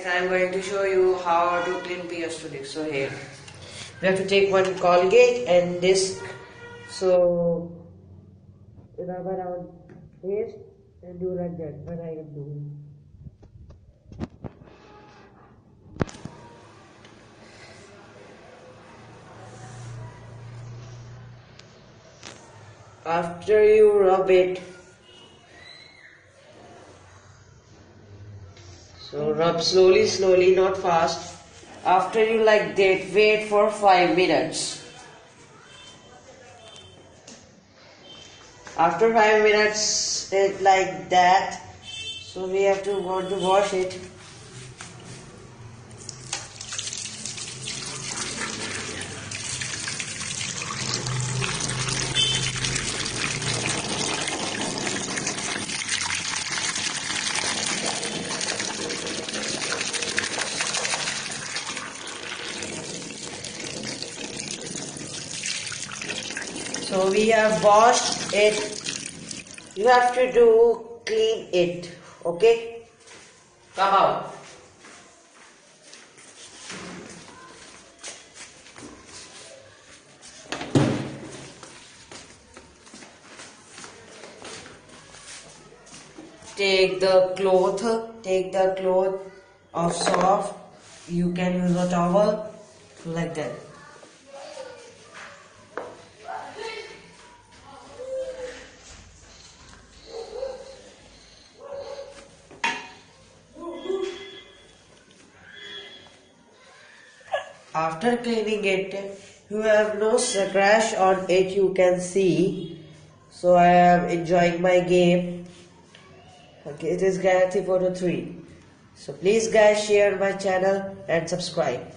I'm going to show you how to clean ps2. So here we have to take one Colgate and disc. So rub around paste and do like that what I am doing. After you rub it, so rub slowly, not fast. After you like that, wait for 5 minutes. After 5 minutes, it like that. So we have to wash it. So we have washed it. You have to clean it. Okay? Come out. Take the cloth of soft. You can use a towel like that. After cleaning it, you have no scratch on it, you can see. So I am enjoying my game. Okay, it is Gayatri Photo 3. So please guys share my channel and subscribe.